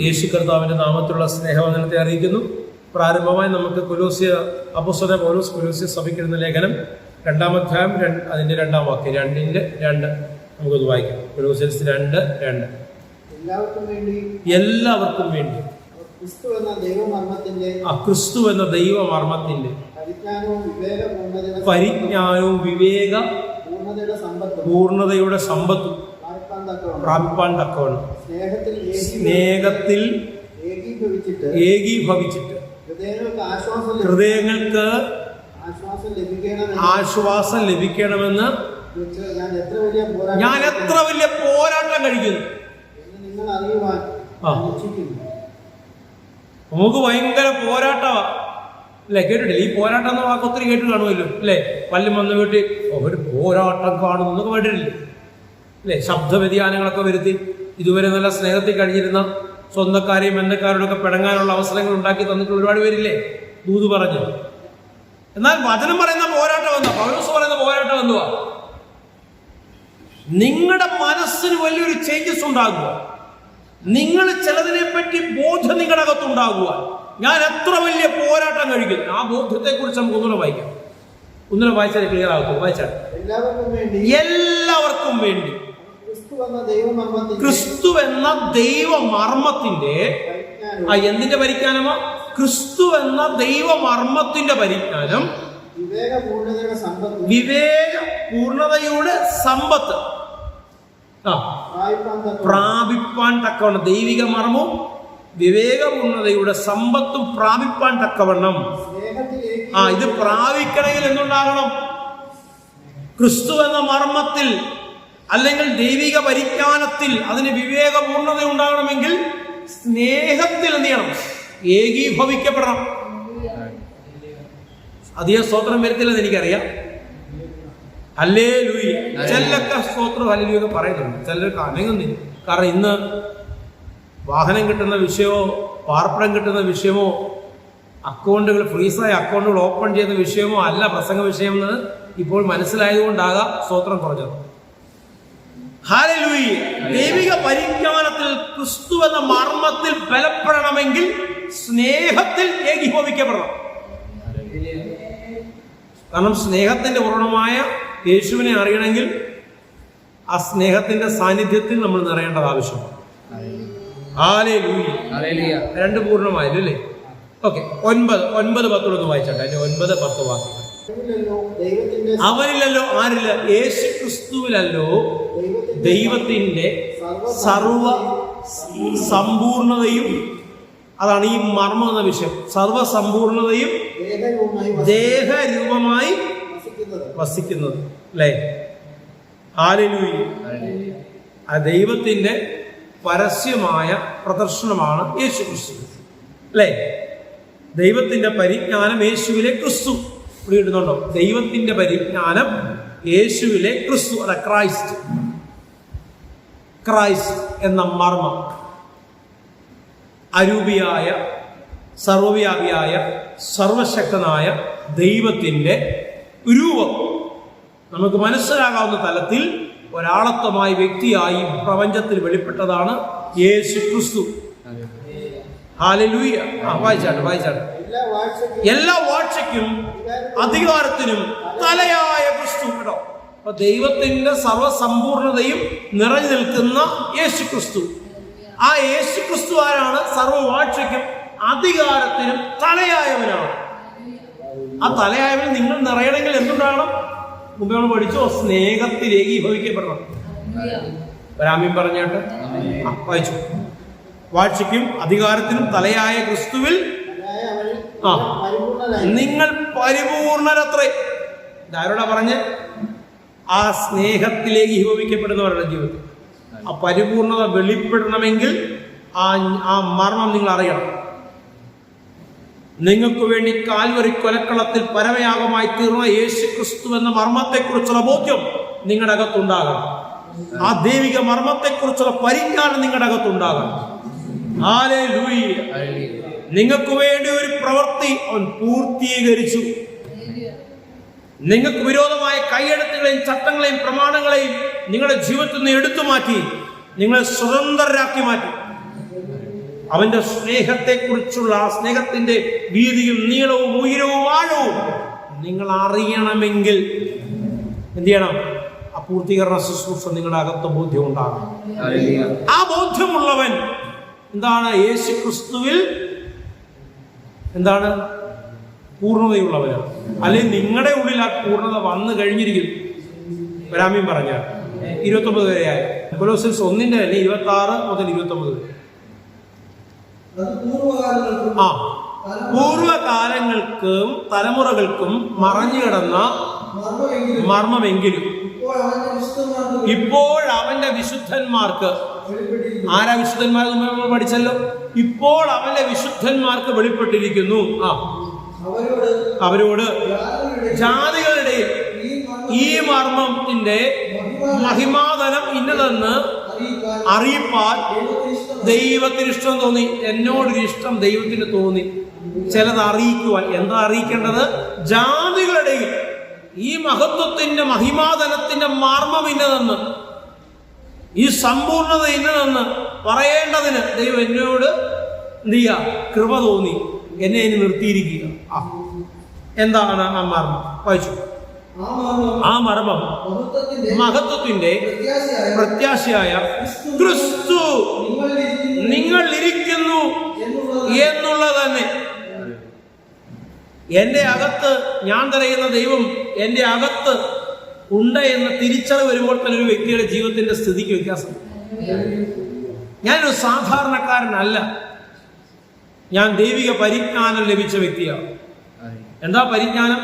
യേശു കർത്താവിൻ്റെ നാമത്തിലുള്ള സ്നേഹവന്ദനത്തെ അറിയിക്കുന്നു. പ്രാരംഭമായി നമുക്ക് അപ്പോസ്തലനായ പൗലോസ് കൊലോസ്യ സഭയ്ക്ക് എഴുതുന്ന ലേഖനം 2-ാം അധ്യായം അതിൻ്റെ 2-ാം വാക്യം 2:2 നമുക്കത് വായിക്കാം. കൊലോസ്യൻസ് 2:2. എല്ലാവർക്കും വേണ്ടി ക്രിസ്തു എന്ന ദൈവമർമ്മത്തിന്റെ പരിജ്ഞാനവും വിവേക പൂർണ്ണതയുടെ സമ്പത്തും പ്രാപിപ്പാൻ തക്കവണ്ണം സ്നേഹത്തിൽ ഏകീഭവിച്ചിട്ട് ഹൃദയങ്ങൾക്ക് ആശ്വാസം ലഭിക്കണമെന്ന് ഞാൻ എത്ര വലിയ പോരാട്ടം കഴിക്കുന്നു. നമുക്ക് ഭയങ്കര പോരാട്ടമാ അല്ലെ? കേട്ടിട്ടില്ല ഈ പോരാട്ടം എന്ന വാക്ക് ഒത്തിരി കേട്ട് കാണുമല്ലോ അല്ലെ? പല്ലും വന്ന് വീട്ടിൽ ഒരു പോരാട്ടം കാണുന്നു എന്നൊക്കെ കേട്ടിട്ടില്ലേ അല്ലെ? ശബ്ദ വ്യതിയാനങ്ങളൊക്കെ വരുത്തി ഇതുവരെ നല്ല സ്നേഹത്തിൽ കഴിഞ്ഞിരുന്ന സ്വന്തക്കാരെയും ബന്ധക്കാരോടൊക്കെ പിണങ്ങാനുള്ള അവസരങ്ങൾ ഉണ്ടാക്കി തന്നിട്ടുള്ള ഒരുപാട് പേരില്ലേ ദൂത് പറഞ്ഞു. എന്നാൽ വചനം പറയുന്ന പോരാട്ടം എന്താ? പൗലോസ് പറയുന്ന പോരാട്ടം എന്തുവാ? നിങ്ങളുടെ മനസ്സിന് വലിയൊരു ചേഞ്ചസ് ഉണ്ടാകുക, നിങ്ങൾ ചിലതിനെ പറ്റി ബോധം നിങ്ങളുടെ അകത്തുണ്ടാകുക. ഞാൻ എത്ര വലിയ പോരാട്ടം കഴിക്കുന്നു. ആ ബോധ്യത്തെ കുറിച്ച് നമുക്ക് ഒന്നുകൂടെ വായിക്കാം. ഒന്നുകൂടെ വായിച്ചാൽ ക്ലിയർ ആകും. വായിച്ചാൽ എല്ലാവർക്കും വേണ്ടി ക്രിസ്തു എന്ന ദൈവമർമ്മത്തിന്റെ എന്തിന്റെ പരിജ്ഞാനമോ? ക്രിസ്തു എന്ന ദൈവമർമ്മത്തിന്റെ പരിജ്ഞാനം, വിവേക പൂർണ്ണതയുടെ സമ്പത്ത് പ്രാപിപ്പാൻ തക്കവണ്ണം, ദൈവിക മർമ്മവും വിവേകപൂർണ്ണതയുടെ സമ്പത്തും പ്രാപിപ്പാൻ തക്കവണ്ണം. ഇത് പ്രാപിക്കണമെങ്കിൽ എന്തുണ്ടാകണം? ക്രിസ്തു എന്ന മർമ്മത്തിൽ അല്ലെങ്കിൽ ദൈവിക പരിജ്ഞാനത്തിൽ അതിന് വിവേകപൂർണ്ണത ഉണ്ടാകണമെങ്കിൽ സ്നേഹത്തിൽ എന്ത് ചെയ്യണം? ഏകീഭവിക്കപ്പെടണം. അധികം സ്തോത്രം വരത്തില്ലെന്ന് എനിക്കറിയാം. ഹല്ലേലൂയ. ചിലരൊക്കെ സ്തോത്രം ഹല്ലേലൂയ പറയുന്നുണ്ട്, ചിലർക്ക് അനങ്ങുന്നില്ല. കാരണം ഇന്ന് വാഹനം കിട്ടുന്ന വിഷയമോ പാർപ്പിടം കിട്ടുന്ന വിഷയമോ അക്കൗണ്ടുകൾ ഫ്രീസായ അക്കൗണ്ടുകൾ ഓപ്പൺ ചെയ്യുന്ന വിഷയമോ അല്ല പ്രസംഗ വിഷയം എന്ന് ഇപ്പോൾ മനസ്സിലായതുകൊണ്ടാകാം സ്തോത്രം കുറഞ്ഞത്. ഹല്ലേലൂയ. ദൈവിക പരിജ്ഞാനത്തിൽ ക്രിസ്തു എന്ന മർമ്മത്തിൽ ബലപ്പെടണമെങ്കിൽ സ്നേഹത്തിൽ ഏകീഭവിക്കപ്പെടണം. കാരണം സ്നേഹത്തിന്റെ പൂർണ്ണമായ യേശുവിനെ അറിയണമെങ്കിൽ ആ സ്നേഹത്തിന്റെ സാന്നിധ്യത്തിൽ നമ്മൾ നിറയേണ്ടത് ആവശ്യമാണ്. ഹല്ലേലൂയ. 2 പൂർണ്ണമായല്ലോ അല്ലേ? ഓക്കെ. 9-10 വായിച്ചോട്ടെ. 9-10 വാക്യങ്ങൾ. അവരിലല്ലോ, ആരില്ല? യേശു ക്രിസ്തുവിലല്ലോ ദൈവത്തിന്റെ സർവ സമ്പൂർണതയും, അതാണ് ഈ മർമ്മം എന്ന വിഷയം, സർവസമ്പൂർണതയും ദേഹരൂപമായി വസിക്കുന്നത് അല്ലേ? ഹല്ലേലൂയ. ആ ദൈവത്തിന്റെ പരസ്യമായ പ്രദർശനമാണ് യേശു ക്രിസ്തു അല്ലേ? ദൈവത്തിന്റെ പരിജ്ഞാനം യേശുവിലെ ക്രിസ്തു. ഇവിടെ ഇടുന്നുണ്ടോ? ദൈവത്തിന്റെ പരിജ്ഞാനം യേശുവിലെ ക്രിസ്തു, അല്ല ക്രൈസ്റ്റ്. ക്രൈസ്റ്റ് എന്ന മർമ്മം അരൂപിയായ സർവവ്യാപിയായ സർവശക്തനായ ദൈവത്തിന്റെ രൂപം നമുക്ക് മനസ്സിലാകാവുന്ന തലത്തിൽ ഒരാളത്വമായ വ്യക്തിയായി പ്രപഞ്ചത്തിൽ വെളിപ്പെട്ടതാണ് യേശു ക്രിസ്തു. ഹല്ലേലൂയ. വായിച്ചാട്ടെ. എല്ലാ വാഴ്ചയ്ക്കും അധികാരത്തിനും തലയായ ക്രിസ്തു. കേട്ടോ? അപ്പൊ ദൈവത്തിന്റെ സർവസമ്പൂർണതയും നിറഞ്ഞു നിൽക്കുന്ന യേശു ക്രിസ്തു. ആ യേശു ക്രിസ്തു ആരാണ്? സർവവാഴ്ചയ്ക്കും അധികാരത്തിനും തലയായവനാണ്. ആ തലയായവൻ നിങ്ങൾ നിറയണമെങ്കിൽ എന്തുണ്ടാകണം? മുമ്പ് നമ്മൾ പഠിച്ചോ? സ്നേഹത്തിൽ ഏകീഭവിക്കപ്പെടണം. രാമ്യം പറഞ്ഞാട്ട് വായിച്ചു. വാഴ്ചയ്ക്കും അധികാരത്തിനും തലയായ ക്രിസ്തുവിൽ നിങ്ങൾ പരിപൂർണരത്രേ. ഇതാരോടാ പറഞ്ഞ്? ആ സ്നേഹത്തിലേക്ക് ഏകീഭവിക്കപ്പെടുന്നവരുടെ ജീവിതത്തിൽ ആ പരിപൂർണത വെളിപ്പെടണമെങ്കിൽ ആ മർമ്മം നിങ്ങൾ അറിയണം. നിങ്ങൾക്ക് വേണ്ടി കാൽവരി കൊലക്കളത്തിൽ പരമയാഗമായി തീർന്ന യേശു ക്രിസ്തു എന്ന മർമ്മത്തെക്കുറിച്ചുള്ള ബോധ്യം നിങ്ങളുടെ അകത്തുണ്ടാകണം. ആ ദൈവിക മർമ്മത്തെക്കുറിച്ചുള്ള പരിജ്ഞാനം നിങ്ങളുടെ അകത്തുണ്ടാകണം. ഹല്ലേലൂയ. നിങ്ങൾക്ക് വേണ്ടി ഒരു പ്രവൃത്തി അവൻ പൂർത്തീകരിച്ചു. നിങ്ങൾക്ക് വിരോധമായ കൈയെഴുത്തുകളെയും ചട്ടങ്ങളെയും പ്രമാണങ്ങളെയും നിങ്ങളുടെ ജീവിതത്തിൽ നിന്ന് എടുത്തു മാറ്റി നിങ്ങളെ സ്വതന്ത്രരാക്കി മാറ്റി. അവന്റെ സ്നേഹത്തെക്കുറിച്ചുള്ള ആ സ്നേഹത്തിന്റെ വീതിയും നീളവും ഉയരവും ആഴവും നിങ്ങൾ അറിയണമെങ്കിൽ എന്ത് ചെയ്യണം? ആ പൂർത്തീകരണ ശുശ്രൂഷ നിങ്ങളുടെ അകത്ത് ബോധ്യം ഉണ്ടാകണം. ആ ബോധ്യമുള്ളവൻ എന്താണ്? യേശു ക്രിസ്തുവിൽ എന്താണ്? പൂർണ്ണതയുള്ളവനാണ്. അല്ലെങ്കിൽ നിങ്ങളുടെ ഉള്ളിൽ ആ പൂർണ്ണത വന്നു കഴിഞ്ഞിരിക്കുന്നു. വരാമ്യം പറഞ്ഞ 29 വരെയായി കൊലോസ്യൻസ് 1 തന്നെ 26 മുതൽ 29 വരെ. പൂർവകാലങ്ങൾക്കും തലമുറകൾക്കും മറഞ്ഞു കിടന്ന മർമ്മമെങ്കിലും ഇപ്പോൾ അവന്റെ വിശുദ്ധന്മാർക്ക്, ആരാ വിശുദ്ധന്മാർ? നമ്മൾ പഠിച്ചല്ലോ. ഇപ്പോൾ അവന്റെ വിശുദ്ധന്മാർക്ക് വെളിപ്പെട്ടിരിക്കുന്നു. അവരോട് ജാതികളുടെ ഈ മർമ്മത്തിന്റെ മഹിമാതനം ഇന്നതെന്ന് അറിയിപ്പാൻ ദൈവത്തിന് ഇഷ്ടം തോന്നി. എന്നോടൊരു ഇഷ്ടം ദൈവത്തിന് തോന്നി ചിലത് അറിയിക്കുവാൻ. എന്താ അറിയിക്കേണ്ടത്? ജാതികളുടെ ഈ മഹത്വത്തിന്റെ മഹിമാതനത്തിന്റെ മർമ്മം ഇന്നതെന്ന്, ഈ സമ്പൂർണത ഇന്നതെന്ന് പറയേണ്ടതിന് ദൈവം എന്നോട് എന്ത് ചെയ്യുക? കൃപ തോന്നി. എന്നെ ഇനി നിർത്തിയിരിക്കുക. എന്താണ് ആ മർമ്മം? വായിച്ചു. ആ മർമ്മം മഹത്വത്തിന്റെ പ്രത്യാശയായ ക്രിസ്തു നിങ്ങൾ ഇരിക്കുന്നു എന്നുള്ളത് തന്നെ. എന്റെ അകത്ത് ഞാൻ തിരയുന്ന ദൈവം എന്റെ അകത്ത് ഉണ്ട് എന്ന തിരിച്ചറിവ് വരുമ്പോൾ തന്നെ ഒരു വ്യക്തിയുടെ ജീവിതത്തിന്റെ സ്ഥിതിക്ക് വ്യത്യാസം. ഞാനൊരു സാധാരണക്കാരനല്ല, ഞാൻ ദൈവിക പരിജ്ഞാനം ലഭിച്ച വ്യക്തിയാണ്. എന്താ പരിജ്ഞാനം?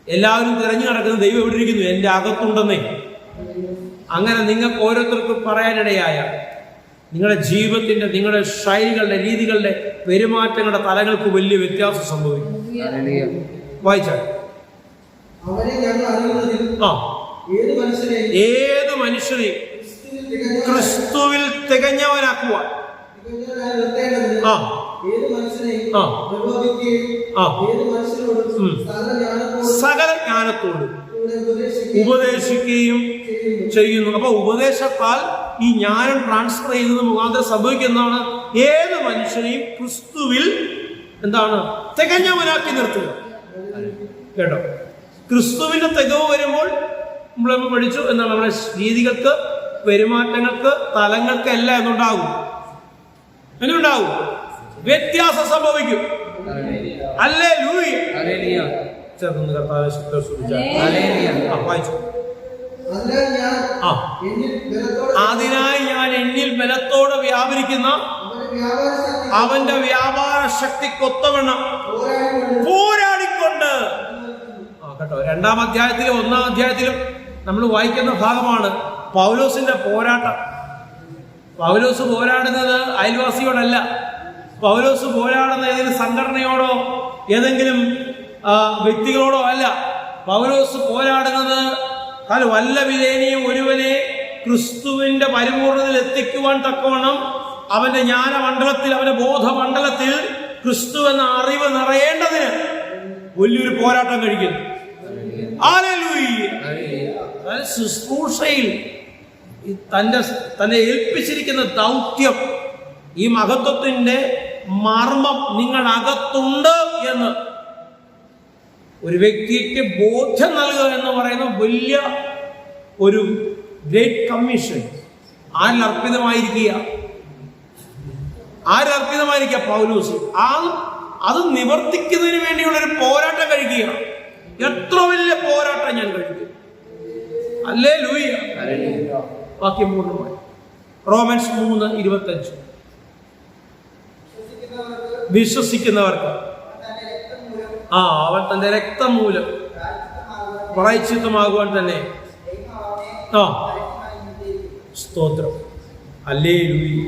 എല്ലാവരും തിരഞ്ഞു നടക്കുന്ന ദൈവം എവിടെ ഇരിക്കുന്നു? എൻ്റെ അകത്തുണ്ടെന്നേ. അങ്ങനെ നിങ്ങൾക്ക് ഓരോരുത്തർക്കും പറയാനിടയായ നിങ്ങളുടെ ജീവിതത്തിന്റെ, നിങ്ങളുടെ ശൈലികളുടെ, രീതികളുടെ, പെരുമാറ്റങ്ങളുടെ തലങ്ങൾക്ക് വലിയ വ്യത്യാസം സംഭവിക്കും. വായിച്ചാൽ ഏത് മനുഷ്യനെ ക്രിസ്തുവിൽ തികഞ്ഞവനാക്കുവാൻ സകല ജ്ഞാനത്തോടും ഉപദേശിക്കുകയും ചെയ്യുന്നു. അപ്പൊ ഉപദേശത്താൽ ഈ ജ്ഞാനം ട്രാൻസ്ഫർ ചെയ്യുന്നത് മുഖാന്തരം സംഭവിക്കുന്നതാണ് ഏത് മനുഷ്യനെയും ക്രിസ്തുവിൽ എന്താണ്? തികഞ്ഞവനാക്കി നിർത്തുക. കേട്ടോ? ക്രിസ്തുവിന്റെ തികവ് വരുമ്പോൾ നമ്മൾ പഠിച്ചു എന്താണ്? നമ്മുടെ രീതികൾക്ക്, പെരുമാറ്റങ്ങൾക്ക്, തലങ്ങൾക്ക് എല്ലാം എന്തുണ്ടാകും? എന്നുണ്ടാകും? വ്യത്യാസം സംഭവിക്കും. ഹല്ലേലൂയ. ചേർന്ന് കർത്താവേ വായിച്ചു. അതിനായി ഞാൻ എന്നിൽ ബലത്തോടെ വ്യാപരിക്കുന്ന അവന്റെ വ്യാപാര ശക്തിക്കൊത്തവണ്ണം പോരാടിക്കൊണ്ട്. കേട്ടോ? 2-ാം അധ്യായത്തിലും 1-ാം അധ്യായത്തിലും നമ്മൾ വായിക്കുന്ന ഭാഗമാണ് പൗലോസിന്റെ പോരാട്ടം. പൗലോസ് പോരാടുന്നത് അയൽവാസിയോടല്ല. പൗലോസ് പോരാടുന്ന ഏതെങ്കിലും സംഘടനയോടോ ഏതെങ്കിലും വ്യക്തികളോടോ അല്ല. പൗലോസ് പോരാടുന്നത് വല്ല വിധേനയും ഒരുവനെ ക്രിസ്തുവിന്റെ പരിപൂർണതയിൽ എത്തിക്കുവാൻ തക്കവണ്ണം അവന്റെ ജ്ഞാനമണ്ഡലത്തിൽ, അവന്റെ ബോധമണ്ഡലത്തിൽ ക്രിസ്തു എന്ന അറിവ് നിറയേണ്ടതിന് വലിയൊരു പോരാട്ടം കഴിക്കുന്നു. ശുശ്രൂഷയിൽ തന്നെ ഏൽപ്പിച്ചിരിക്കുന്ന ദൗത്യം, ഈ മഹത്വത്തിന്റെ മർമ്മം നിങ്ങളകത്തുണ്ട് എന്ന് ഒരു വ്യക്തിക്ക് ബോധ്യം നൽകുക എന്ന് പറയുന്ന വലിയ ഒരു ഗ്രേറ്റ് കമ്മീഷൻ. ആരിലർപ്പിതമായിരിക്കുക? പൗലോസ്. അത് നിവർത്തിക്കുന്നതിന് വേണ്ടിയുള്ള ഒരു പോരാട്ടം കഴിക്കുക. എത്ര വലിയ പോരാട്ടം ഞാൻ കഴിക്കും. ഹല്ലേലൂയ. വാക്യം പൂർണ്ണമായി. റോമൻസ് 3:25. വിശ്വസിക്കുന്നവർക്ക് അവൻ തന്റെ രക്തം മൂലം പ്രായശ്ചിത്തമാകുവാൻ തന്നെ സ്തോത്രം. ഹല്ലേലൂയ.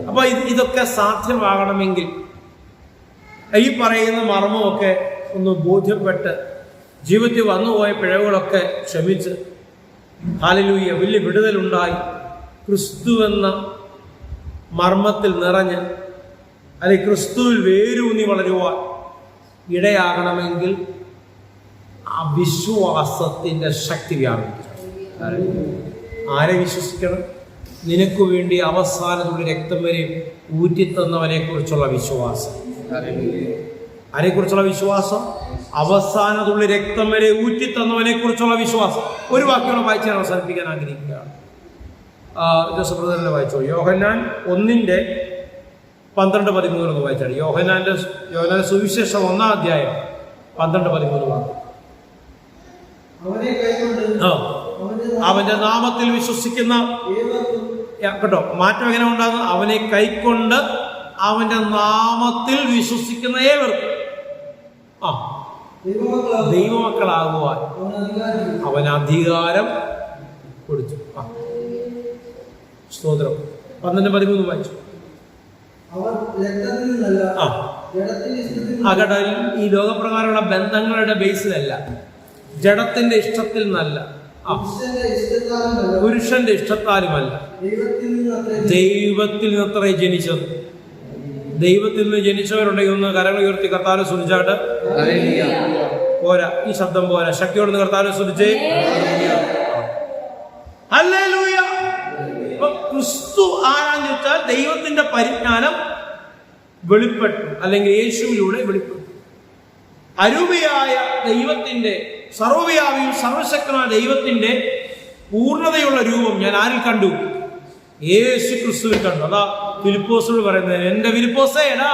അപ്പൊ ഇതൊക്കെ സാധ്യമാകണമെങ്കിൽ ഈ പറയുന്ന മർമ്മമൊക്കെ ഒന്ന് ബോധ്യപ്പെട്ട് ജീവിതത്തിൽ വന്നുപോയ പിഴവുകളൊക്കെ ക്ഷമിച്ച് ഹല്ലേലൂയ വലിയ വിടുതലുണ്ടായി ക്രിസ്തു എന്ന മർമ്മത്തിൽ നിറഞ്ഞ് അല്ലെങ്കിൽ ക്രിസ്തുവിൽ വേരൂന്നി വളരുവാൻ ഇടയാകണമെങ്കിൽ ആ വിശ്വാസത്തിന്റെ ശക്തി വ്യാപിക്കണം. ആരെ വിശ്വസിക്കണം? നിനക്ക് വേണ്ടി അവസാനത്തുള്ള രക്തം വരെ ഊറ്റിത്തന്നവനെ കുറിച്ചുള്ള വിശ്വാസം. ആരെക്കുറിച്ചുള്ള വിശ്വാസം? അവസാനത്തുള്ള രക്തം വരെ ഊറ്റിത്തന്നവനെ കുറിച്ചുള്ള വിശ്വാസം. ഒരു വാക്കുകൾ വായിച്ച് ഞാൻ അവസാനിപ്പിക്കാൻ ആഗ്രഹിക്കുകയാണ്. ജോസഫ് ബ്രദറിനെ വായിച്ചോ. യോഹന്നാൻ 1:12-13 വായിച്ചാണ്. യോഹന്നാന്റെ സുവിശേഷം 1-ാം അധ്യായം 12-13 വാക്ക്. അവന്റെ നാമത്തിൽ വിശ്വസിക്കുന്ന, കേട്ടോ, മാറ്റം എങ്ങനെ ഉണ്ടാകുന്നത്? അവനെ കൈക്കൊണ്ട് അവന്റെ നാമത്തിൽ വിശ്വസിക്കുന്ന ഏവർക്കും ദൈവമക്കളാകുവാൻ അവൻ അധികാരം കൊടുത്തു. സ്തോത്രം. 12-13 വായിച്ചു. ഈ ലോകപ്രകാരമുള്ള ബന്ധങ്ങളുടെ ബേസിലല്ല, ജഡത്തിന്റെ ഇഷ്ടത്തിൽ നിന്നല്ല, പുരുഷന്റെ ഇഷ്ടത്താലുമല്ല, ദൈവത്തിൽ നിന്നത്രേ ജനിച്ചത്. ദൈവത്തിൽ നിന്ന് ജനിച്ചവരുണ്ടെങ്കിൽ ഒന്ന് കരങ്ങൾ ഉയർത്തി കർത്താവിനെ സ്തുതിച്ചാട്ട്. പോരാ, ഈ ശബ്ദം പോരാ, ശക്തിയോടെ കർത്താവിനെ സ്തുതിച്ചേ. ഹല്ലേലൂയ. ക്രിസ്തു ആരാന്ന് വെച്ചാൽ ദൈവത്തിന്റെ പരിജ്ഞാനം വെളിപ്പെട്ടു, അല്ലെങ്കിൽ യേശുവിലൂടെ വെളിപ്പെട്ടു. അരൂപിയായ ദൈവത്തിന്റെ, സർവ്വവ്യാപിയും സർവശക്തനായ ദൈവത്തിന്റെ പൂർണ്ണതയുള്ള രൂപം ഞാൻ ആരിൽ കണ്ടു? യേശു ക്രിസ്തുവിൽ കണ്ടു. അതാ ഫിലിപ്പോസോട് പറയുന്നത്, എന്റെ ഫിലിപ്പോസേ, എടാ,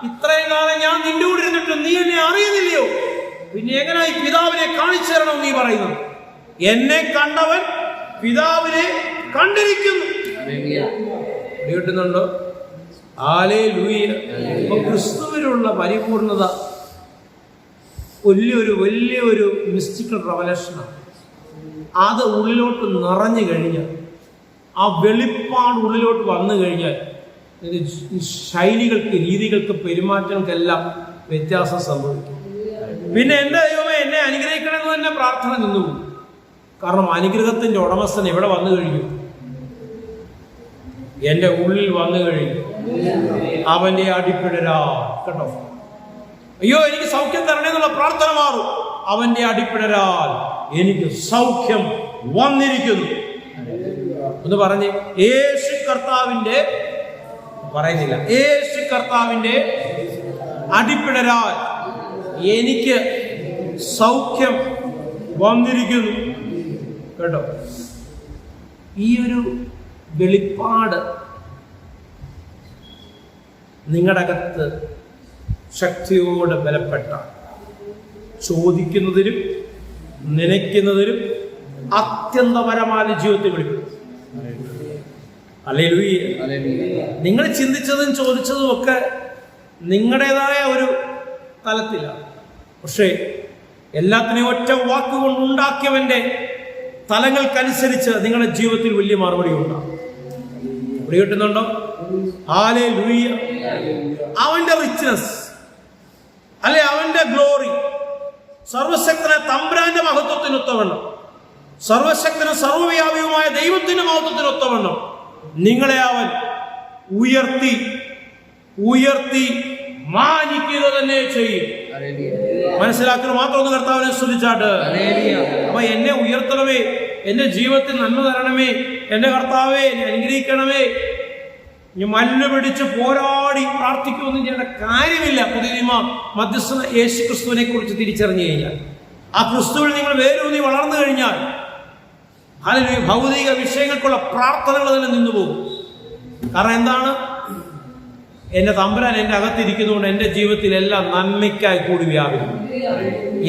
ഇത്രയും കാലം ഞാൻ നിന്റെ കൂടെ ഇരുന്നിട്ട് നീ എന്നെ അറിയുന്നില്ലയോ? പിന്നെ എങ്ങനെയായി പിതാവിനെ കാണിച്ചു തരണം നീ പറയുന്നത്? എന്നെ കണ്ടവൻ പിതാവിനെ കണ്ടിരിക്കുന്നു. കിട്ടുന്നുണ്ടോ? ഹല്ലേലൂയ. ക്രിസ്തുവിലുള്ള പരിപൂർണത വലിയൊരു മിസ്റ്റിക്കൽ റെവലേഷനാണ്. അത് ഉള്ളിലോട്ട് നിറഞ്ഞു കഴിഞ്ഞാൽ, ആ വെളിപ്പാട് ഉള്ളിലോട്ട് വന്നു കഴിഞ്ഞാൽ, ശൈലികൾക്ക്, രീതികൾക്ക്, പെരുമാറ്റങ്ങൾക്കെല്ലാം വ്യത്യാസം സംഭവിക്കും. പിന്നെ എൻ്റെ ദൈവമേ എന്നെ അനുഗ്രഹിക്കണമെന്ന് തന്നെ പ്രാർത്ഥന നിന്നു. കാരണം അനുഗ്രഹത്തിന്റെ ഉടമസ്ഥൻ എവിടെ വന്നു കഴിഞ്ഞു? എന്റെ ഉള്ളിൽ വന്നു കഴിഞ്ഞു. അവന്റെ അടിപ്പിടരാ, കേട്ടോ. അയ്യോ, എനിക്ക് സൗഖ്യം തരണേന്നുള്ള പ്രാർത്ഥന മാറും. അവന്റെ അടിപ്പിടരാൽ എനിക്ക് സൗഖ്യം വന്നിരിക്കുന്നു എന്ന് പറഞ്ഞ് യേശു കർത്താവിന്റെ, പറയുന്നില്ല, യേശു കർത്താവിന്റെ അടിപ്പിടരാൽ എനിക്ക് സൗഖ്യം വന്നിരിക്കുന്നു, കേട്ടോ. ഈ ഒരു വെളിപ്പാട് നിങ്ങളുടെ അകത്ത് ശക്തിയോടെ ബലപ്പെട്ട, ചോദിക്കുന്നതിലും നനയ്ക്കുന്നതിലും അത്യന്തപരമായ ജീവിതത്തിൽ വെളിപ്പെടും. ഹല്ലേലൂയ. നിങ്ങൾ ചിന്തിച്ചതും ചോദിച്ചതും ഒക്കെ നിങ്ങളുടേതായ ഒരു തലത്തിലാണ്. പക്ഷേ എല്ലാത്തിനെയും ഒറ്റ വാക്കുകൊണ്ട് ഉണ്ടാക്കിയവന്റെ തലങ്ങൾക്കനുസരിച്ച് നിങ്ങളുടെ ജീവിതത്തിൽ വലിയ മറുപടി ഉണ്ടാകും. കിട്ടുന്നുണ്ടോ? ഹല്ലേലൂയ. അവന്റെ റിച്ച്നെസ്, അല്ലെ അവന്റെ ഗ്ലോറി, സർവശക്തനായ തമ്പുരാന്റെ മഹത്വത്തിനൊത്തവണ്ണം, സർവശക്തനും സർവവ്യാപിയുമായ ദൈവത്തിന്റെ മഹത്വത്തിനൊത്തവണ്ണം നിങ്ങളെ അവൻ ഉയർത്തി ഉയർത്തി മാനിക്കുക തന്നെ ചെയ്യും. മനസ്സിലാക്കുന്നത് മാത്രം ഒന്ന് കർത്താവിനെ സ്തുതിച്ചാട്ട്. അപ്പൊ എന്നെ ഉയർത്തണമേ, എന്റെ ജീവിതത്തിൽ നന്മ തരണമേ, എന്റെ കർത്താവേ എന്നെ അനുഗ്രഹിക്കണമേ. ഇനി മല്ല് പിടിച്ച് പോരാടി പ്രാർത്ഥിക്കുമെന്ന് ചെയ്യേണ്ട കാര്യമില്ല. പുതിയ നിയമ മധ്യസ്ഥ യേശു ക്രിസ്തുവിനെ കുറിച്ച് തിരിച്ചറിഞ്ഞു കഴിഞ്ഞാൽ, ആ ക്രിസ്തുവിൽ നിങ്ങൾ വേരൂന്നി വളർന്നു കഴിഞ്ഞാൽ, അല്ലെങ്കിൽ ഭൗതിക വിഷയങ്ങൾക്കുള്ള പ്രാർത്ഥനകൾ തന്നെ നിന്നുപോകും. കാരണം എന്താണ്? എന്റെ തമ്പുരാൻ എന്റെ അകത്തിരിക്കുന്നതുകൊണ്ട് എന്റെ ജീവിതത്തിൽ എല്ലാം നന്മയ്ക്കായി കൂടി വ്യാപരിക്കും.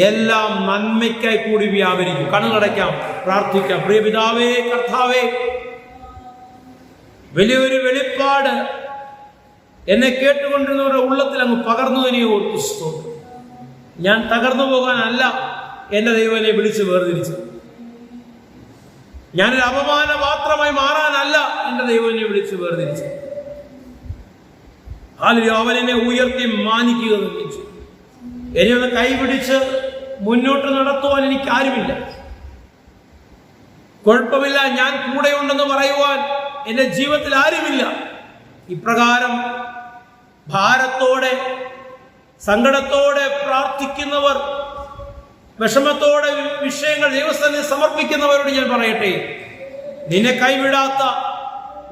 എല്ലാം നന്മയ്ക്കായി കൂടി വ്യാപരിക്കും. കണ്ണുകടയ്ക്കാം, പ്രാർത്ഥിക്കാം. പ്രിയ പിതാവേ, കർത്താവേ, വലിയൊരു വെളിപ്പാട് എന്നെ കേട്ടുകൊണ്ടിരുന്നവരുടെ ഉള്ളത്തിൽ അങ്ങ് പകർന്നതിനെ ഓർത്തു സ്തോത്രം. ഞാൻ തകർന്നു പോകാനല്ല എന്റെ ദൈവം എന്നെ വിളിച്ച് വേർതിരിച്ചത്. ഞാനൊരു അപമാന പാത്രമായി മാറാനല്ല എന്റെ ദൈവം എന്നെ വിളിച്ച് വേർതിരിച്ചത്. അവൻ എന്നെ ഉയർത്തി മാനിക്കുക തന്നെ ചെയ്തു. എന്നെ ഒന്ന് കൈപിടിച്ച് മുന്നോട്ട് നടത്തുവാൻ എനിക്ക് ആരുമില്ല. കുഴപ്പമില്ല, ഞാൻ കൂടെയുണ്ടെന്ന് പറയുവാൻ എന്റെ ജീവിതത്തിൽ ആരുമില്ല. ഇപ്രകാരം ഭാരത്തോടെ, സങ്കടത്തോടെ പ്രാർത്ഥിക്കുന്നവർ, വിഷമത്തോടെ വിഷയങ്ങൾ ദൈവസ്ഥനിൽ സമർപ്പിക്കുന്നവരോട് ഞാൻ പറയട്ടെ, നിന്നെ കൈവിടാത്ത,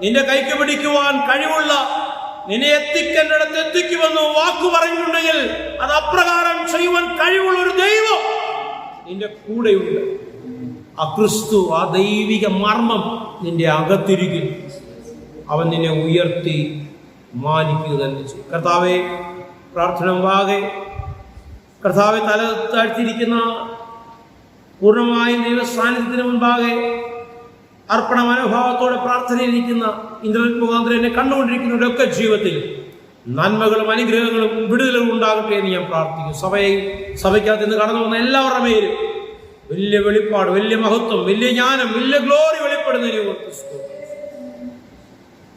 നിന്റെ കൈക്ക് പിടിക്കുവാൻ കഴിവുള്ള, നിന്നെ എത്തിക്കേണ്ടിടത്ത് എത്തിക്കുമെന്ന് വാക്കു പറഞ്ഞിട്ടുണ്ടെങ്കിൽ അത് അപ്രകാരം ചെയ്യുവാൻ കഴിവുള്ള ഒരു ദൈവം നിന്റെ കൂടെയുണ്ട്. ആ ക്രിസ്തു, ആ ദൈവിക മർമ്മം നിന്റെ അകത്തിരിക്കുന്നു. അവൻ നിന്നെ ഉയർത്തി മാനിക്കുക തന്നെ ചെയ്യും. കർത്താവെ, പ്രാർത്ഥന മുമ്പാകെ കർത്താവെ തല താഴ്ത്തിയിരിക്കുന്ന പൂർണ്ണമായും ദൈവസാന്നിധ്യത്തിന് മുൻപാകെ അർപ്പണ മനോഭാവത്തോടെ പ്രാർത്ഥനയിരിക്കുന്ന ഇന്റർനെറ്റ് മുഖാന്തരം എന്നെ കണ്ടുകൊണ്ടിരിക്കുന്നവരുടെയൊക്കെ ജീവിതത്തിൽ നന്മകളും അനുഗ്രഹങ്ങളും വിടുതലും ഉണ്ടാകട്ടെ എന്ന് ഞാൻ പ്രാർത്ഥിക്കുന്നു. സഭയ്ക്കകത്ത് നിന്ന് കടന്നു വന്ന എല്ലാവരുടെ മേലും വലിയ വെളിപ്പാട്, വലിയ മഹത്വം, വലിയ ജ്ഞാനം, വലിയ ഗ്ലോറി വെളിപ്പെടുന്ന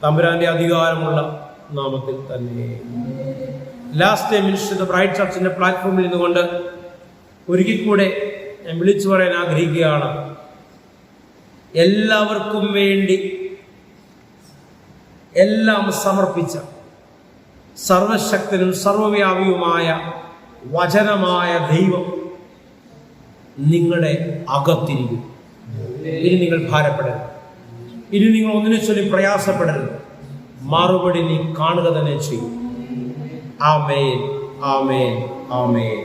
തമ്പുരാന്റെ അധികാരമുള്ള നാമത്തിൽ തന്നെ. ലാസ്റ്റ് ടൈം മിനിസ്റ്റർ ബ്രൈറ്റ് ചർച്ചിന്റെ പ്ലാറ്റ്ഫോമിൽ നിന്നുകൊണ്ട് ഒരിക്കൽ കൂടെ ഞാൻ വിളിച്ചു പറയാൻ ആഗ്രഹിക്കുകയാണ്. എല്ലാവർക്കും വേണ്ടി എല്ലാം സമർപ്പിച്ച സർവശക്തനും സർവവ്യാപിയുമായ വചനമായ ദൈവം നിങ്ങളുടെ അകത്തിരിക്കും. ഇനി നിങ്ങൾ ഭാരപ്പെടരുത്. ഇനി നിങ്ങൾ ഒന്നിനെ ചൊല്ലി പ്രയാസപ്പെടരുത്. മറുപടി നീ കാണുക തന്നെ ചെയ്യും. ആമേൻ, ആമേൻ, ആമേൻ.